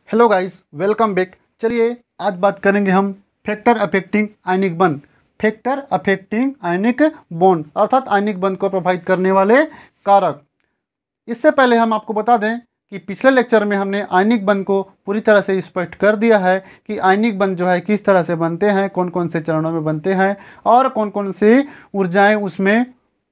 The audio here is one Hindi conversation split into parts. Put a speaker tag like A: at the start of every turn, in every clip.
A: Hello guys, welcome back. चलिए आज बात करेंगे हम फैक्टर अफेक्टिंग आयनिक बंध। फैक्टर अफेक्टिंग आयनिक बॉन्ड अर्थात आयनिक बंध को प्रभावित करने वाले कारक। इससे पहले हम आपको बता दें कि पिछले लेक्चर में हमने आयनिक बंध को पूरी तरह से स्पष्ट कर दिया है कि आयनिक बंध जो है किस तरह से बनते हैं, कौन कौन से चरणों में बनते हैं और कौन कौन सी ऊर्जाएं उसमें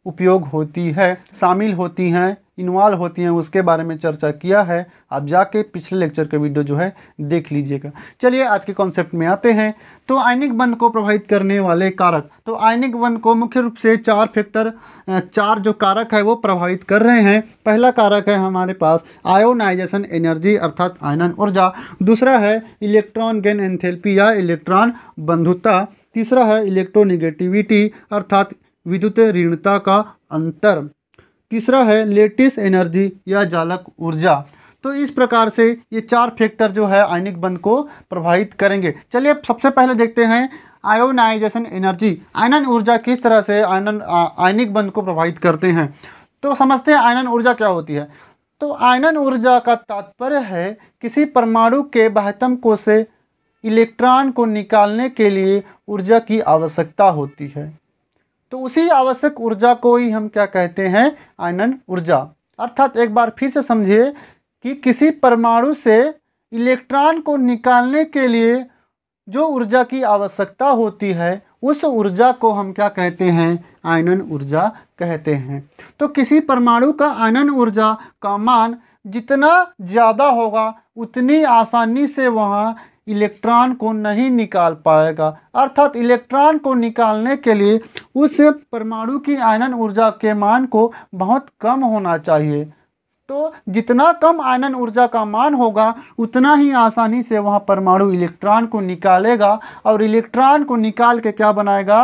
A: उपयोग होती है, शामिल होती हैं, इन्वॉल्व होती हैं, उसके बारे में चर्चा किया है। आप जाके पिछले लेक्चर का वीडियो जो है देख लीजिएगा। चलिए आज के कॉन्सेप्ट में आते हैं। तो आयनिक बंध को प्रभावित करने वाले कारक, तो आयनिक बंध को मुख्य रूप से चार जो कारक है वो प्रभावित कर रहे हैं। पहला कारक है हमारे पास आयोनाइजेशन एनर्जी अर्थात आयनन ऊर्जा। दूसरा है इलेक्ट्रॉन गेन एंथैल्पी या इलेक्ट्रॉन बंधुता। तीसरा है इलेक्ट्रोनेगेटिविटी अर्थात विद्युत ऋणता का अंतर। तीसरा है लेटिस एनर्जी या जालक ऊर्जा। तो इस प्रकार से ये चार फैक्टर जो है आयनिक बंध को प्रभावित करेंगे। चलिए सबसे पहले देखते हैं आयोनाइजेशन एनर्जी, आयनन ऊर्जा किस तरह से आयनिक बंध को प्रभावित करते हैं। तो समझते हैं आयनन ऊर्जा क्या होती है। तो आयनन ऊर्जा का तात्पर्य है किसी परमाणु के बाह्यतम कोश से इलेक्ट्रॉन को निकालने के लिए ऊर्जा की आवश्यकता होती है। तो उसी आवश्यक ऊर्जा को ही हम क्या कहते हैं, आयनन ऊर्जा। अर्थात एक बार फिर से समझिए कि किसी परमाणु से इलेक्ट्रॉन को निकालने के लिए जो ऊर्जा की आवश्यकता होती है उस ऊर्जा को हम क्या कहते हैं, आयनन ऊर्जा कहते हैं। तो किसी परमाणु का आयनन ऊर्जा का मान जितना ज़्यादा होगा उतनी आसानी से वहाँ इलेक्ट्रॉन को नहीं निकाल पाएगा। अर्थात इलेक्ट्रॉन को निकालने के लिए उस परमाणु की आयनन ऊर्जा के मान को बहुत कम होना चाहिए। तो जितना कम आयनन ऊर्जा का मान होगा उतना ही आसानी से वहाँ परमाणु इलेक्ट्रॉन को निकालेगा और इलेक्ट्रॉन को निकाल के क्या बनाएगा,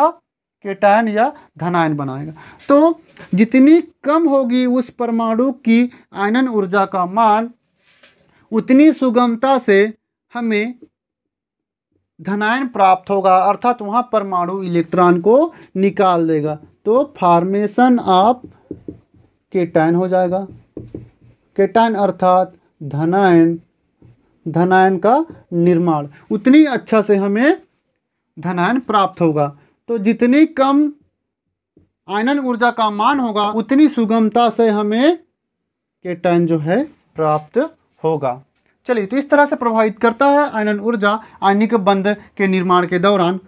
A: केटायन या धनायन बनाएगा। तो जितनी कम होगी उस परमाणु की आयनन ऊर्जा का मान उतनी सुगमता से हमें धनायन प्राप्त होगा, अर्थात वहाँ परमाणु इलेक्ट्रॉन को निकाल देगा। तो फॉर्मेशन ऑफ केटायन हो जाएगा। केटायन अर्थात धनायन, धनायन का निर्माण, उतनी अच्छा से हमें धनायन प्राप्त होगा। तो जितनी कम आयनन ऊर्जा का मान होगा उतनी सुगमता से हमें केटायन जो है प्राप्त होगा। चलिए, तो इस तरह से प्रभावित करता है आयनन ऊर्जा आयनिक बंध के निर्माण के दौरान।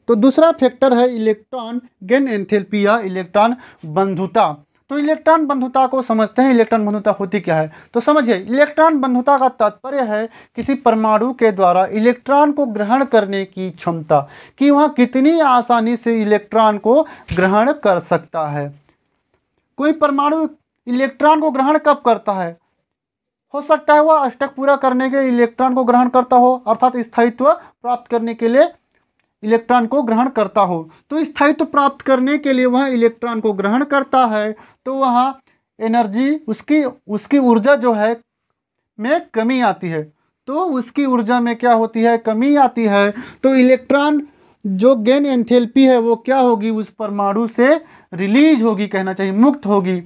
A: तो दूसरा फैक्टर है इलेक्ट्रॉन गेन एंथैल्पी या इलेक्ट्रॉन बंधुता। तो इलेक्ट्रॉन बंधुता को समझते हैं। इलेक्ट्रॉन बंधुता होती क्या है, तो समझिए इलेक्ट्रॉन बंधुता का तात्पर्य है किसी परमाणु के द्वारा इलेक्ट्रॉन को ग्रहण करने की क्षमता, कि वह कितनी आसानी से इलेक्ट्रॉन को ग्रहण कर सकता है। कोई परमाणु इलेक्ट्रॉन को ग्रहण कब करता है, हो सकता है वह अष्टक पूरा करने के इलेक्ट्रॉन को ग्रहण करता हो, अर्थात स्थायित्व प्राप्त करने के लिए इलेक्ट्रॉन को ग्रहण करता हो। तो स्थायित्व प्राप्त करने के लिए वह इलेक्ट्रॉन को ग्रहण करता है तो वहाँ एनर्जी उसकी ऊर्जा जो है में कमी आती है। तो उसकी ऊर्जा में क्या होती है, कमी आती है। तो इलेक्ट्रॉन जो गेन एंथैल्पी है वो क्या होगी, उस परमाणु से रिलीज होगी, कहना चाहिए मुक्त होगी।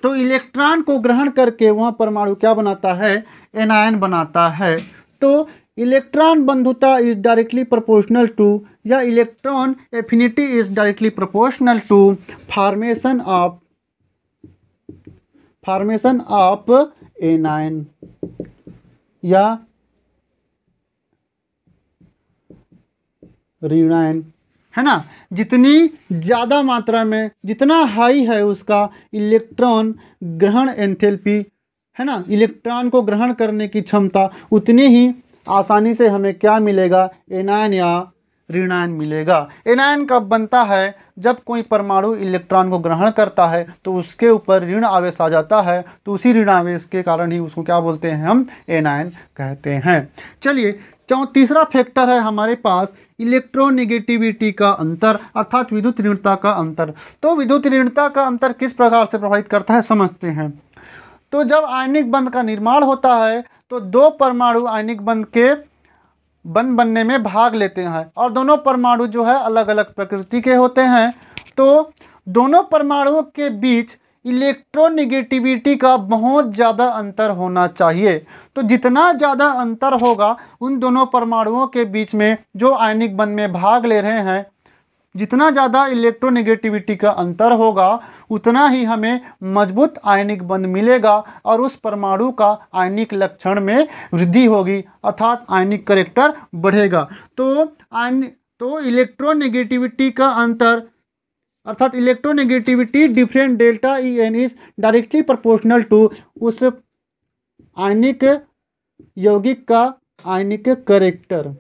A: तो इलेक्ट्रॉन को ग्रहण करके वह परमाणु क्या बनाता है, एनायन बनाता है। तो इलेक्ट्रॉन बंधुता इज डायरेक्टली प्रोपोर्शनल टू या electron affinity is directly proportional to formation of anion या ऋणायन, है ना। जितनी ज़्यादा मात्रा में, जितना हाई है उसका इलेक्ट्रॉन ग्रहण एंथैल्पी, है ना, इलेक्ट्रॉन को ग्रहण करने की क्षमता, उतनी ही आसानी से हमें क्या मिलेगा, एनायन या ऋणायन मिलेगा। एनायन कब बनता है, जब कोई परमाणु इलेक्ट्रॉन को ग्रहण करता है तो उसके ऊपर ऋण आवेश आ जाता है। तो उसी ऋण आवेश के कारण ही उसको क्या बोलते हैं, हम एनायन कहते हैं। चलिए, तीसरा फैक्टर है हमारे पास इलेक्ट्रोनेगेटिविटी का अंतर अर्थात विद्युत ऋणता का अंतर। तो विद्युत ऋणता का अंतर किस प्रकार से प्रभावित करता है, समझते हैं। तो जब आयनिक बंध का निर्माण होता है तो दो परमाणु आयनिक बंध के बंध बनने में भाग लेते हैं और दोनों परमाणु जो है अलग अलग प्रकृति के होते हैं। तो दोनों परमाणुओं के बीच इलेक्ट्रोनेगेटिविटी का बहुत ज़्यादा अंतर होना चाहिए। तो जितना ज़्यादा अंतर होगा उन दोनों परमाणुओं के बीच में जो आयनिक बंध में भाग ले रहे हैं, जितना ज़्यादा इलेक्ट्रोनेगेटिविटी का अंतर होगा उतना ही हमें मजबूत आयनिक बंध मिलेगा और उस परमाणु का आयनिक लक्षण में वृद्धि होगी, अर्थात आयनिक करैक्टर बढ़ेगा। तो इलेक्ट्रोनेगेटिविटी का अंतर अर्थात electronegativity different delta E N is directly proportional to उस आयनिक यौगिक का आयनिक करैक्टर।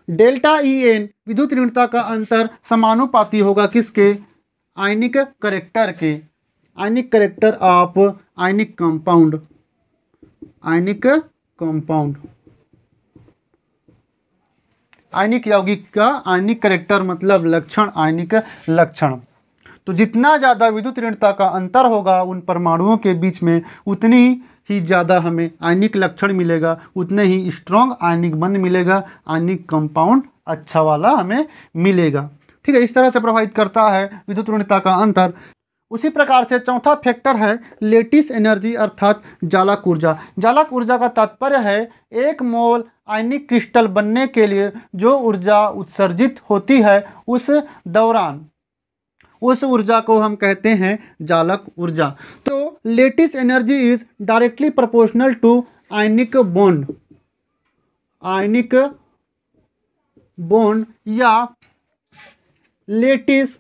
A: डेल्टा ई एन विद्युत ऋणता का अंतर समानुपाती होगा किसके? आयनिक करैक्टर के। Ionic character of ionic compound. Ionic compound ionic यौगिक का आयनिक करैक्टर मतलब लक्षण, आयनिक लक्षण। तो जितना ज़्यादा विद्युत ऋणता का अंतर होगा उन परमाणुओं के बीच में उतनी ही ज़्यादा हमें आयनिक लक्षण मिलेगा, उतने ही स्ट्रॉन्ग आयनिक बंध मिलेगा, आयनिक कंपाउंड अच्छा वाला हमें मिलेगा। ठीक है, इस तरह से प्रभावित करता है विद्युत ऋणता का अंतर। उसी प्रकार से चौथा फैक्टर है लेटिस एनर्जी अर्थात जालक ऊर्जा। जालक ऊर्जा का तात्पर्य है एक मोल आयनिक क्रिस्टल बनने के लिए जो ऊर्जा उत्सर्जित होती है उस दौरान, उस ऊर्जा को हम कहते हैं जालक ऊर्जा। तो lattice energy is directly proportional to आयनिक बॉन्ड। आयनिक बॉन्ड या लेटिस,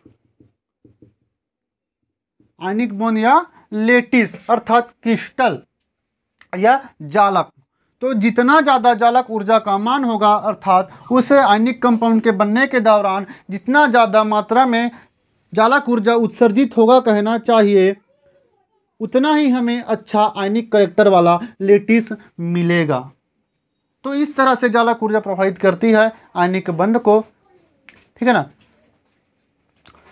A: आयनिक बॉन्ड या लेटिस अर्थात क्रिस्टल या जालक। तो जितना ज़्यादा जालक ऊर्जा का मान होगा अर्थात उस आयनिक कंपाउंड के बनने के दौरान जितना ज़्यादा मात्रा में जालक ऊर्जा उत्सर्जित होगा कहना चाहिए, उतना ही हमें अच्छा आयनिक करैक्टर वाला लेटिस मिलेगा। तो इस तरह से जालक ऊर्जा प्रभावित करती है आयनिक बंध को। ठीक है ना।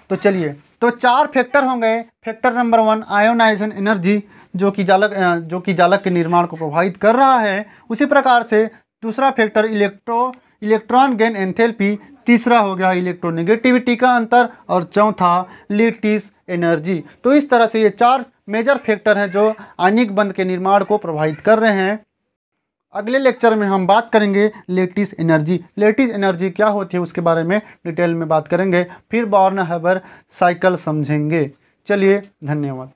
A: तो चलिए, तो 4 फैक्टर होंगे। फैक्टर नंबर 1 आयोनाइजेशन एनर्जी जो कि जालक के निर्माण को प्रभावित कर रहा है। उसी प्रकार से दूसरा फैक्टर इलेक्ट्रॉन गेन एंथैल्पी, तीसरा हो गया इलेक्ट्रोनेगेटिविटी का अंतर और चौथा लेटिस एनर्जी। तो इस तरह से ये 4 मेजर फैक्टर हैं जो आयनिक बंध के निर्माण को प्रभावित कर रहे हैं। अगले लेक्चर में हम बात करेंगे लेटिस एनर्जी। लेटिस एनर्जी क्या होती है उसके बारे में डिटेल में बात करेंगे, फिर बॉर्न हैबर साइकिल समझेंगे। चलिए, धन्यवाद।